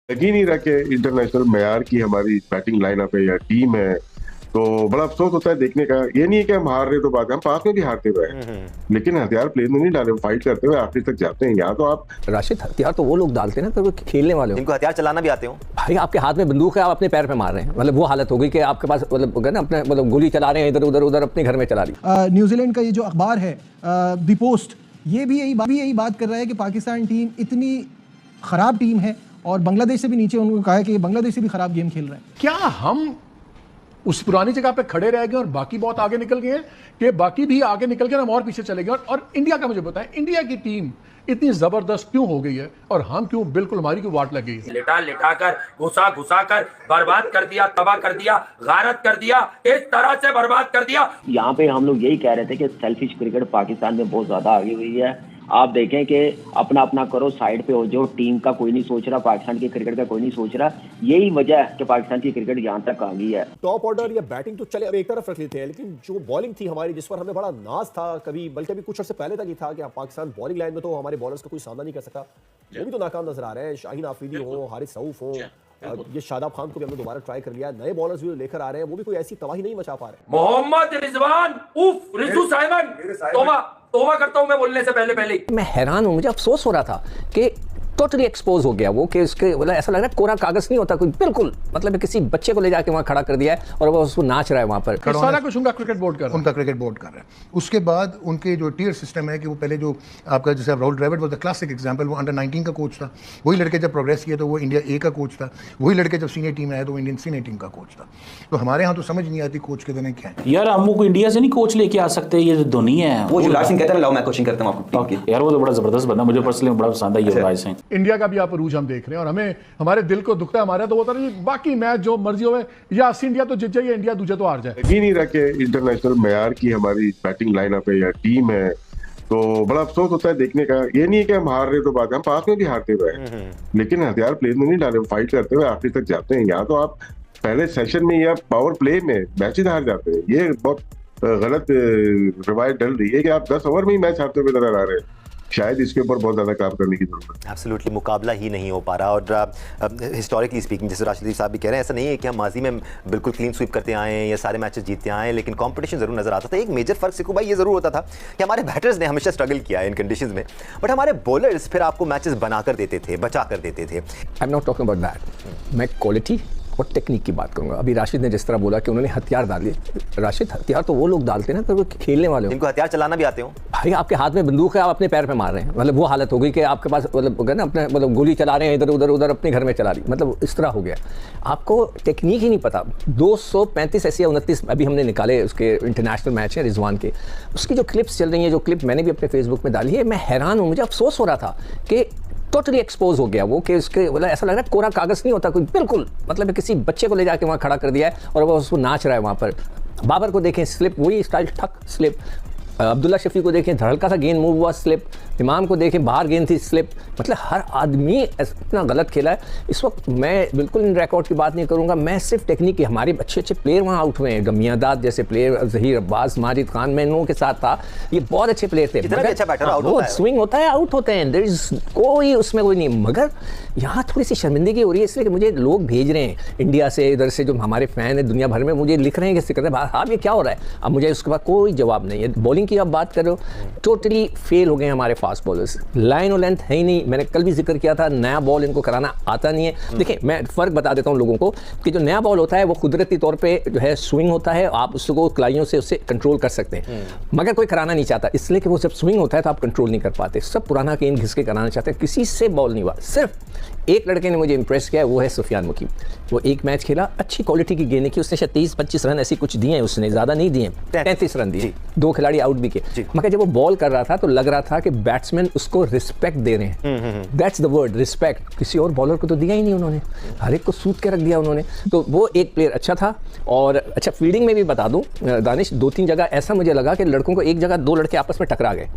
लगी नहीं रहा कि इंटरनेशनल मैयार की हमारी बैटिंग लाइनअप है या टीम है। तो बड़ा अफसोस होता है देखने का। ये नहीं है कि हम हार रहे तो बात है, हम पास में भी हारते हुए हैं, लेकिन हथियार प्लेन में नहीं डाले, फाइट करते हुए आखिर तक जाते हैं। यहाँ तो आप राशिद, हथियार तो वो लोग डालते हैं ना तो खेलने वाले हो, इनको हथियार चलाना भी आते हो। भाई आपके हाथ में बंदूक है, आप अपने पैर पे मार रहे हैं, मतलब वो हालत हो गई कि आपके पास मतलब ना अपने मतलब गोली चला रहे हैं, इधर उधर उधर अपने घर में चला रही। न्यूजीलैंड का ये जो अखबार है द पोस्ट, ये भी यही बात कर रहा है कि पाकिस्तान टीम इतनी खराब टीम है और बांग्लादेश से भी नीचे उनको कहा है कि बांग्लादेश से भी खराब गेम खेल रहा है। क्या हम उस पुरानी जगह पे खड़े रह गए और बाकी बहुत आगे निकल गए कि बाकी भी आगे निकल गए, हम और पीछे चले गए। और इंडिया का मुझे बताएं, इंडिया की टीम इतनी जबरदस्त क्यों हो गई है और हम क्यों बिल्कुल हमारी क्यों वाट लग गई है? लिटा लिटा कर घुसा कर बर्बाद कर दिया, तबाह कर दिया, गारत कर दिया, इस तरह से बर्बाद कर दिया। यहाँ पे हम लोग यही कह रहे थे कि सेल्फिश क्रिकेट पाकिस्तान में बहुत ज्यादा आगे हुई है। आप देखें कि अपना अपना करो, साइड पे हो जाओ, टीम का कोई नहीं सोच रहा, पाकिस्तान की क्रिकेट का कोई नहीं सोच रहा। यही वजह है कि पाकिस्तान की क्रिकेट यहाँ तक आ गई है। टॉप ऑर्डर या बैटिंग तो चले अब एक तरफ रख लेते हैं, लेकिन जो बॉलिंग थी हमारी, जिस पर हमें बड़ा नाज था, कभी बल्कि अभी कुछ अर्से पहले तक ही था कि पाकिस्तान बॉलिंग लाइन में तो हमारे बॉलर्स का कोई सामना नहीं कर सका, वो भी तो नाकाम नजर आ रहे हैं। शाहीन आफरीदी हो, हारिस रऊफ हो, ये शादाब खान को भी हमने दोबारा ट्राई कर लिया, नए बॉलर्स भी लेकर आ रहे हैं, वो भी कोई ऐसी तबाही नहीं मचा पा रहे। मोहम्मद रिजवान उफ रिजू साइमन, तोबा करता हूं मैं बोलने से पहले। मैं हैरान हूं, मुझे अफसोस हो रहा था कि टोटली एक्सपोज हो गया वो, कि उसके मतलब ऐसा लग रहा है कोरा कागज नहीं होता कोई, बिल्कुल मतलब किसी बच्चे को ले जाके वहां खड़ा कर दिया है और वो उसको नाच रहा है वहां पर। सारा कुछ उनका क्रिकेट बोर्ड कर रहा है, उनका क्रिकेट बोर्ड कर रहा है। उसके बाद उनके जो टीयर सिस्टम है कि वो पहले जो आपका जैसे Rahul Dravid was the classic example, वो अंडर 19 का कोच था। वही लड़के जब प्रोग्रेस किया तो वो इंडिया ए का कोच था। वही लड़के जब सीनियर टीम आया तो वो इंडियन सीनियर टीम का कोच था। तो हमारे यहाँ तो समझ नहीं आती कोच के देने क्या है। यार हम को इंडिया से नहीं कोच लेके आ सकते, ये धोनी है। वो युवराज सिंह कहते हैं लाओ मैं कोचिंग करता हूं आपको टीम की। यार वो तो बड़ा जबरदस्त बंदा, मुझे पर्सनली बड़ा पसंद है युवराज सिंह। इंडिया का भी आप अरूज हम देख रहे हैं और हमें हमारे दिल को दुखता है हमारा तो होता है बाकी मैच जो मर्जी हो, या 80 इंडिया तो जीत जाए, इंडिया दूसरे तो हार जाए। लगी नहीं रहा कि इंटरनेशनल मैयार की हमारी बैटिंग लाइनअप है या टीम है। तो बड़ा अफसोस होता है देखने का। ये नहीं है कि हम हार रहे तो बात है, हम पास में भी हारते हुए हैं, लेकिन हथियार प्लेन में नहीं डाले, फाइट करते हुए आखिर तक जाते हैं। यहाँ तो आप पहले सेशन में या पावर प्ले में मैचेज हार जाते हैं। ये बहुत गलत रवायत डल रही है कि आप 10 ओवर में ही मैच हारते हुए नजर आ रहे हैं। शायद इसके ऊपर बहुत ज्यादा काम करने की जरूरत है। एब्सोल्युटली मुकाबला ही नहीं हो पा रहा। और हिस्टोरिकली स्पीकिंग, जैसे राशिद साहब भी कह रहे हैं, ऐसा नहीं है कि हम माजी में बिल्कुल क्लीन स्वीप करते आए हैं या सारे मैचेस जीतते आए हैं, लेकिन कंपटीशन जरूर नजर आता था। एक मेजर फर्क सिक्कू भाई ये जरूर होता था कि हमारे बैटर्स ने हमेशा स्ट्रगल किया है इन कंडीशंस में, बट हमारे बॉलर्स फिर आपको मैचेस बनाकर देते थे, बचा कर देते थे। I am not talking about that, मैं क्वालिटी और टेक्निक की बात करूंगा। अभी राशिद ने जिस तरह बोला कि उन्होंने हथियार डाले, राशिद हथियार तो वो लोग डालते हैं ना तो खेलने वाले हो, इनको हथियार चलाना भी आते हो। भाई आपके हाथ में बंदूक है, आप अपने पैर पे मार रहे हैं, मतलब वो हालत हो गई कि आपके पास मतलब ना अपने मतलब गोली चला रहे हैं, इधर उधर उधर अपने घर में चला रही, मतलब इस तरह हो गया। आपको टेक्निक ही नहीं पता। 235 ऐसे 29 अभी हमने निकाले उसके इंटरनेशनल मैच है रिजवान के, उसकी जो क्लिप्स चल रही हैं, जो क्लिप मैंने भी अपने फेसबुक में डाली है, मैं हैरान हूँ, मुझे अफसोस हो रहा था कि टोटली एक्सपोज हो गया वो, कि उसके मतलब ऐसा लग रहा है कोरा कागज नहीं होता कोई, बिल्कुल मतलब किसी बच्चे को ले जाके वहाँ खड़ा कर दिया है और वो उसको नाच रहा है वहाँ पर। बाबर को देखें, स्लिप, वही स्टाइल, ठक स्लिप। अब्दुल्ला शफी को देखें, धड़का सा गेंद मूव हुआ, स्लिप। इमाम को देखें, बाहर गेंद थी, स्लिप। मतलब हर आदमी इतना गलत खेला है। इस वक्त मैं बिल्कुल इन रिकॉर्ड की बात नहीं करूंगा, मैं सिर्फ टेक्निक की, हमारे अच्छे अच्छे प्लेयर वहाँ आउट हुए हैं, गमियादाद जैसे प्लेयर, जहीर अब्बास, माजिद खान, मैं इन लोगों के साथ था, ये बहुत अच्छे प्लेयर थे। वो स्विंग होता है, आउट होते हैं, देयर इज कोई उसमें कोई नहीं। मगर यहाँ थोड़ी सी शर्मिंदगी हो रही है, इसलिए कि मुझे लोग भेज रहे हैं इंडिया से, इधर से जो हमारे फैन है दुनिया भर में, मुझे लिख रहे हैं कि आप ये क्या हो रहा है। अब मुझे उसके बाद कोई जवाब नहीं है। बॉलिंग की आप बात कर रहे हो, टोटली फेल हो गए हमारे फास्ट बॉलर्स, लाइन और लेंथ है ही नहीं। मैंने कल भी जिक्र किया था, नया बॉल इनको कराना आता नहीं है। देखिए मैं फ़र्क बता देता हूँ लोगों को कि जो नया बॉल होता है वो कुदरती तौर पे जो है स्विंग होता है, आप उसको कलाइयों से उससे कंट्रोल कर सकते हैं, मगर कोई कराना नहीं चाहता, इसलिए कि वो जब स्विंग होता है तो आप कंट्रोल नहीं कर पाते। सब पुराना गेंद घिस के कराना चाहते हैं, किसी से बॉल नहीं हुआ। सिर्फ एक लड़के ने मुझे इंप्रेस किया है, वो है सुफियान मुकीम। वो एक मैच खेला, अच्छी क्वालिटी की गेंदें की उसने, शायद 23-25 रन ऐसी कुछ दिए हैं उसने, ज़्यादा नहीं दिए, 33 रन दिए, 2 खिलाड़ी आउट भी किए। मगर जब वो बॉल कर रहा था तो लग रहा था कि बैट्समैन उसको रिस्पेक्ट दे रहे हैं। That's the word, respect. किसी और बॉलर को तो दिया ही नहीं उन्होंने, हर एक को सूट के रख दिया उन्होंने। तो वो एक प्लेयर अच्छा था। और अच्छा फील्डिंग में भी बता दूं दानिश, 2-3 जगह ऐसा मुझे लगा कि लड़कों को, एक जगह 2 लड़के आपस में टकरा गए,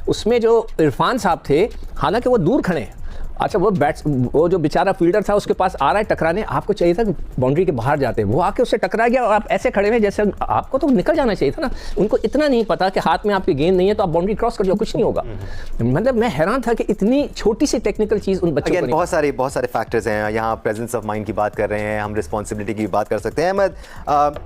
उसमें जो इरफान साहब थे, हालांकि वो दूर खड़े अच्छा वो जो बेचारा फील्डर था उसके पास आ रहा है टकराने, आपको चाहिए था बाउंड्री के बाहर जाते, वो आके उससे टकरा गया और आप ऐसे खड़े हुए जैसे आपको तो निकल जाना चाहिए था ना। उनको इतना नहीं पता कि हाथ में आपकी गेंद नहीं है तो आप बाउंड्री क्रॉस कर जाओ, कुछ नहीं होगा। मतलब मैं हैरान था कि इतनी छोटी सी टेक्निकल चीज़ उन बच्चों को बहुत सारे फैक्टर्स हैं यहाँ। प्रेजेंस ऑफ माइंड की बात कर रहे हैं हम, रिस्पॉन्सिबिलिटी की बात कर सकते हैं। अहमद,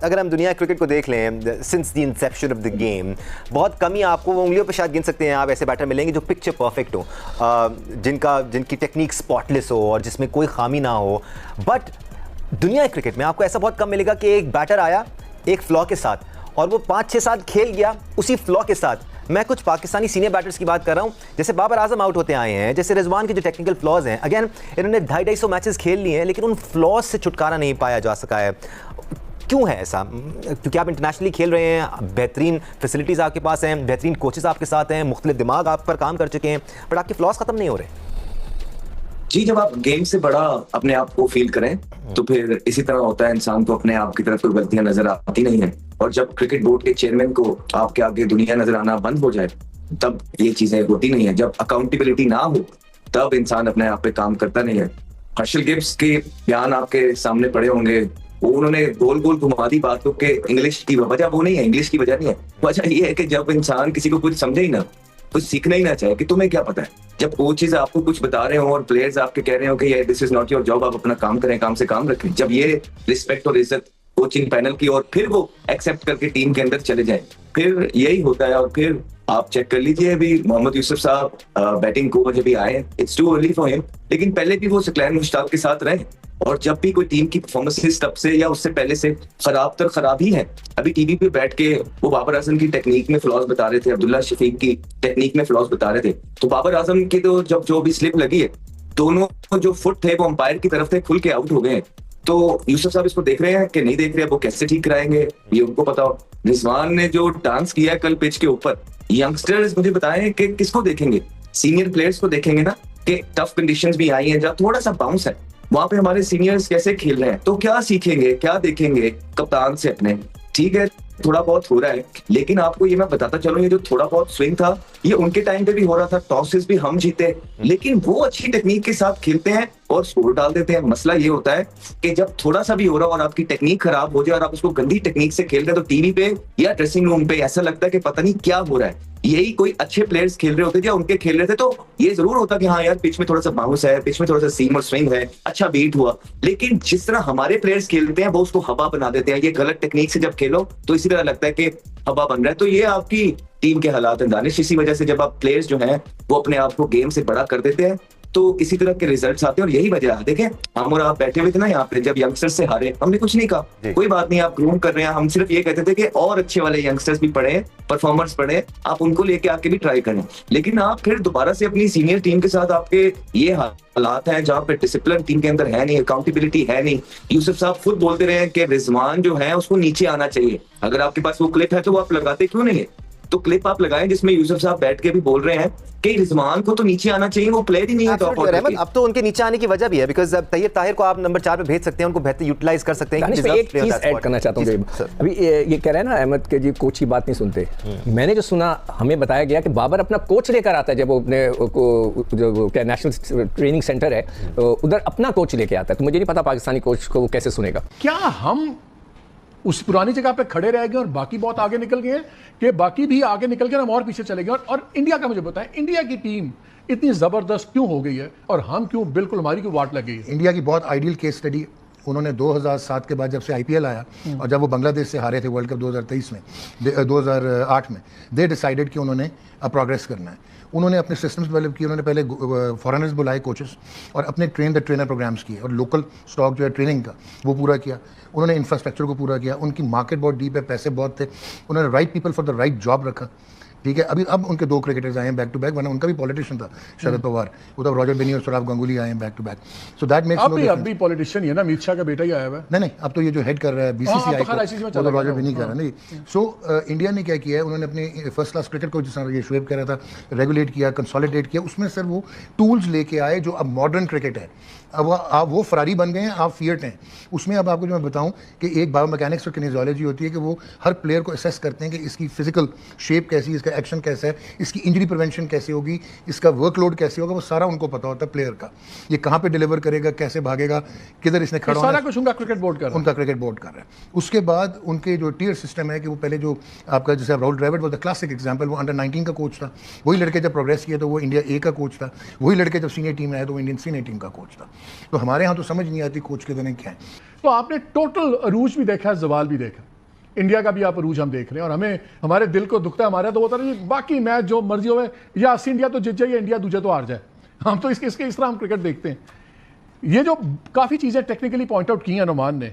अगर हम दुनिया क्रिकेट को देख लें since the Inception of the game, बहुत कम ही आपको वो उंगलियों पर शायद गिन सकते हैं आप ऐसे बैटर मिलेंगे जो पिक्चर परफेक्ट हो, जिनकी टेक्निक स्पॉटलेस हो और जिसमें कोई खामी ना हो। बट दुनिया क्रिकेट में आपको ऐसा बहुत कम मिलेगा कि एक बैटर आया एक फ्लॉ के साथ और वो 5-6 साल खेल गया उसी फ्लॉ के साथ। मैं कुछ पाकिस्तानी सीनियर बैटर्स की बात कर रहा हूं, जैसे बाबर आजम आउट होते आए हैं, जैसे रिजवान के जो टेक्निकल फ्लॉज हैं, अगेन इन्होंने 250-250 मैचेस खेल लिए हैं लेकिन उन फ्लॉज से छुटकारा नहीं पाया जा सका है। क्यों है ऐसा? क्योंकि आप इंटरनेशनली खेल रहे हैं, बेहतरीन फैसिलिटीज़ आपके पास हैं, बेहतरीन कोचेस आपके साथ हैं, मुख्तलिफ दिमाग आप पर काम कर चुके हैं, बट आपके फ्लॉज खत्म नहीं हो रहे। जी, जब आप गेम से बड़ा अपने आप को फील करें तो फिर इसी तरह होता है, इंसान को अपने आप की तरफ कोई गलतियां नजर आती नहीं है। और जब क्रिकेट बोर्ड के चेयरमैन को आपके आगे दुनिया नजर आना बंद हो जाए तब ये चीजें होती नहीं है। जब अकाउंटेबिलिटी ना हो तब इंसान अपने आप पे काम करता नहीं है। हर्षल गिब्स के बयान आपके सामने पड़े होंगे, वो उन्होंने गोल गोल घुमा दी बातों के। इंग्लिश की वजह वो नहीं है, इंग्लिश की वजह नहीं है, वजह ये है कि जब इंसान किसी को कुछ समझे ही ना, कुछ सीखना ही ना चाहे कि तुम्हें क्या पता है। जब कोचेज आपको कुछ बता रहे हो और प्लेयर्स आपके कह रहे हो कि ये this is not your job, आप अपना काम करें, काम से काम रखें, जब ये रिस्पेक्ट और इज्जत कोचिंग पैनल की और फिर वो एक्सेप्ट करके टीम के अंदर चले जाएं, फिर यही होता है। और फिर आप चेक कर लीजिए, अभी मोहम्मद यूसुफ साहब बैटिंग कोच अभी आए, it's too early for him, लेकिन पहले भी वो सकलैन मुश्ताक के साथ रहे और जब भी कोई टीम की परफॉर्मेंस तब से या उससे पहले से खराब ही है। अभी टीवी पे बैठ के वो बाबर आजम की टेक्निक में फ्लॉज बता रहे थे, अब्दुल्ला शफीक की टेक्निक में फ्लॉज बता रहे थे। तो बाबर आजम की तो जब जो भी स्लिप लगी है, दोनों जो फुट थे वो अंपायर की तरफ थे, खुल के आउट हो गए। तो यूसुफ साहब इसको देख रहे हैं कि नहीं देख रहे हैं, वो कैसे ठीक कराएंगे ये उनको पता हो। रिजवान ने जो डांस किया है कल पिच के ऊपर, यंगस्टर्स मुझे बताएं कि किसको देखेंगे? सीनियर प्लेयर्स को देखेंगे ना, कि टफ कंडीशंस भी आई हैं, जब थोड़ा सा बाउंस है वहां पे हमारे सीनियर्स कैसे खेल रहे हैं, तो क्या सीखेंगे, क्या देखेंगे कप्तान से अपने? ठीक है, थोड़ा बहुत हो रहा है, लेकिन आपको ये मैं बताता चलूं, ये जो थोड़ा बहुत स्विंग था ये उनके टाइम पे भी हो रहा था, टॉसेस भी हम जीते, लेकिन वो अच्छी टेक्निक के साथ खेलते हैं और स्कोर डाल देते हैं। मसला ये होता है कि जब थोड़ा सा भी हो रहा और आपकी टेक्निक खराब हो जाए और आप उसको गंदी टेक्निक से खेल रहे हैं तो टीवी पे या ड्रेसिंग रूम पे ऐसा लगता है कि पता नहीं क्या हो रहा है। यही कोई अच्छे प्लेयर्स खेल रहे होते या उनके खेल रहे थे तो ये जरूर होता कि हाँ यार पिच में थोड़ा सा बाउंस है, पिच में थोड़ा सा सीम और स्विंग है, अच्छा बीट हुआ। लेकिन जिस तरह हमारे प्लेयर्स खेलते हैं वो उसको हवा बना देते हैं। ये गलत टेक्निक से जब खेलो तो इसी तरह लगता है कि हवा बन रहा है। तो ये आपकी टीम के हालात हैं दानिश, इसी वजह से जब आप प्लेयर्स जो हैं वो अपने आप को गेम से बड़ा कर देते हैं तो इसी तरह के रिजल्ट्स आते हैं। और यही वजह है, देखें हम और आप बैठे हुए थे ना यहाँ पे, जब यंगस्टर्स से हारे हमने कुछ नहीं कहा, कोई बात नहीं, आप ग्रूम कर रहे हैं, हम सिर्फ ये कहते थे कि और अच्छे वाले यंगस्टर्स भी पढ़े, परफॉर्मर्स पढ़े, आप उनको लेके आके भी ट्राई करें। लेकिन आप फिर दोबारा से अपनी सीनियर टीम के साथ आपके ये हालात हैं जहाँ पे डिसिप्लिन टीम के अंदर है नहीं, अकाउंटेबिलिटी है नहीं। यूसुफ साहब खुद बोलते रहे कि रिजवान जो है उसको नीचे आना चाहिए। अगर आपके पास वो क्लिप है तो वो आप लगाते क्यों नहीं है? तो क्लिप आप लगाएं जिसमें यूसुफ साहब बैठ के भी बोल रहे हैं कि रिजवान को तो नीचे आना चाहिए, वो प्लेयर ही नहीं है टॉप ऑर्डर के। अब तो उनके नीचे आने की वजह भी है, बिकॉज़ तैयब ताहिर को आप नंबर 4 पे भेज सकते हैं, उनको बेहतर यूटिलाइज कर सकते हैं। एक चीज ऐड करना चाहता हूँ, अभी ये कह रहे हैं ना अहमद के जी कोच की बात नहीं सुनते। मैंने जो सुना, हमें बताया गया कि बाबर अपना कोच लेकर आता है, जब वो अपने जो क्या नेशनल ट्रेनिंग सेंटर है उधर अपना कोच लेके आता है। तो मुझे नहीं पता पाकिस्तानी कोच को वो कैसे सुनेगा। क्या हम उस पुरानी जगह पे खड़े रह गए और बाकी बहुत आगे निकल गए कि बाकी भी आगे निकल गए, हम और पीछे चले गए? और इंडिया का मुझे बताएं, इंडिया की टीम इतनी जबरदस्त क्यों हो गई है और हम क्यों बिल्कुल हमारी क्यों वाट लग गई है? इंडिया की बहुत आइडियल केस स्टडी उन्होंने 2007 के बाद जब से आईपीएल आया और जब वो बांग्लादेश से हारे थे वर्ल्ड कप 2023 में 2008 में, दे डिसाइडेड कि उन्होंने अब प्रोग्रेस करना है। उन्होंने अपने सिस्टम्स डेवलप किए, उन्होंने पहले फॉरेनर्स बुलाए कोचेस और अपने ट्रेन द ट्रेनर प्रोग्राम्स किए और लोकल स्टॉक जो है ट्रेनिंग का वो पूरा किया। उन्होंने इंफ्रास्ट्रक्चर को पूरा किया, उनकी मार्केट बहुत डीप है, पैसे बहुत थे, उन्होंने right people for the right job रखा। ठीक है, अभी अब उनके 2 क्रिकेटर्स आए हैं बैक टू बैक, वरना उनका भी पॉलिटिशियन था शरद पवार, उधर रॉजर बेनी और सौरभ गांगुली आए हैं back to back. So that makes no difference. अब भी पॉलिटिशियन है ना, अमित शाह का बेटा ही आया हुआ है। नहीं, अब तो ये जो हेड कर रहा है बीसीसीआई को, तो रॉजर बेनी कर रहा है। नहीं, सो इंडिया ने क्या किया है, उन्होंने अपने फर्स्ट क्लास क्रिकेट को, जिस तरह ये शुएब कह रहा था, रेगुलेट किया, कंसोलिडेट किया। उसमें सर वो टूल्स लेके आए जो अब मॉडर्न क्रिकेट है, अब आप वो फरारी बन गए हैं, आप फिएट हैं। उसमें अब आपको जो मैं बताऊं कि एक बायोमैकेनिक्स और किनेजियोलॉजी होती है कि वो हर प्लेयर को असेस करते हैं कि इसकी फिजिकल शेप कैसी है, इसका एक्शन कैसा है, इसकी इंजरी प्रिवेंशन कैसे होगी, इसका वर्कलोड कैसे होगा, वो सारा उनको पता होता है प्लेयर का। ये कहाँ पे डिलीवर करेगा, कैसे भागेगा, किधर इसने खड़ा होना, सारा कुछ उनका क्रिकेट बोर्ड कर रहा है। उनका क्रिकेट बोर्ड कर रहा है। उसके बाद उनके जो टीयर सिस्टम है कि वो पहले जो आपका जैसे राहुल द्रविड़ वो द क्लासिक एग्जांपल, वो अंडर 19 का कोच था। वही लड़के जब प्रोग्रेस किया तो वो इंडिया ए का कोच था। वही लड़के जब सीनियर टीम में आए तो वो इंडियन सीनियर टीम का कोच था। तो हमारे यहाँ तो समझ नहीं आती कोच के दिन क्या है। तो आपने टोटल अरूज भी देखा, जवाल भी देखा, इंडिया का भी आप अरूज हम देख रहे हैं, और हमें हमारे दिल को दुखता है। हमारा तो होता है बाकी मैच जो मर्जी हो, या अस्सी इंडिया तो जीत जाए या इंडिया दूसरे तो हार जाए। हम तो इसके इस तरह हम क्रिकेट देखते हैं। ये जो काफ़ी चीज़ें टेक्निकली पॉइंट आउट की हैं नुमान ने,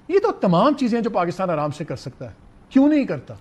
ये तो तमाम चीज़ें जो पाकिस्तान आराम से कर सकता है, क्यों नहीं करता?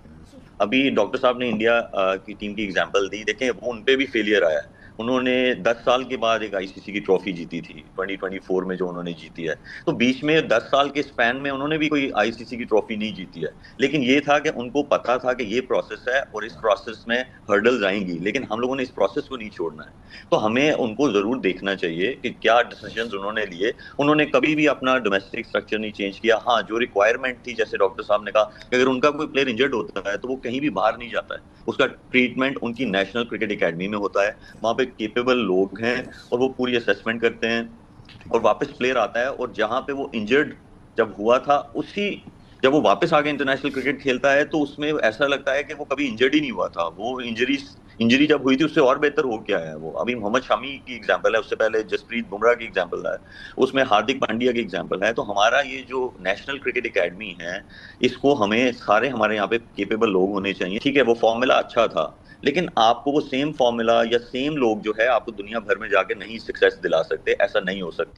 अभी डॉक्टर साहब ने इंडिया की टीम की एग्जांपल दी, देखें वो उन पे भी फेलियर आया। उन्होंने 10 साल के बाद एक आईसीसी की ट्रॉफी जीती थी 2024 में जो उन्होंने जीती है। तो बीच में 10 साल के स्पैन में उन्होंने भी कोई आईसीसी की ट्रॉफी नहीं जीती है। लेकिन ये था कि उनको पता था कि ये प्रोसेस है और इस प्रोसेस में हर्डल्स आएंगी, लेकिन हम लोगों ने इस प्रोसेस को नहीं छोड़ना है। तो हमें उनको ज़रूर देखना चाहिए कि क्या डिसीजंस उन्होंने लिए। उन्होंने कभी भी अपना डोमेस्टिक स्ट्रक्चर नहीं चेंज किया। हाँ, जो रिक्वायरमेंट थी, जैसे डॉक्टर साहब ने कहा कि अगर उनका कोई प्लेयर इंजर्ड होता है तो वो कहीं भी बाहर नहीं जाता है, उसका ट्रीटमेंट उनकी नेशनल क्रिकेट एकेडमी में होता है। वहाँ पे केपेबल लोग हैं और वो पूरी असेसमेंट करते हैं और वापस प्लेयर आता है। और जहाँ पे वो इंजर्ड जब हुआ था, उसी जब वो वापस आके इंटरनेशनल क्रिकेट खेलता है तो उसमें ऐसा लगता है कि वो कभी इंजर्ड ही नहीं हुआ था। वो इंजरी जब हुई थी उससे और बेहतर हो क्या है। वो अभी मोहम्मद शमी की एग्जांपल है, उससे पहले जसप्रीत बुमराह की एग्जांपल है, उसमें हार्दिक पांड्या की एग्जांपल है। तो हमारा ये जो नेशनल क्रिकेट एकेडमी है, इसको हमें सारे हमारे यहाँ पे केपेबल लोग होने चाहिए। ठीक है, वो फॉर्मूला अच्छा था, लेकिन आपको वो सेम फॉर्मूला या सेम लोग जो है आपको दुनिया भर में जाके नहीं सक्सेस दिला सकते। ऐसा नहीं हो सकता।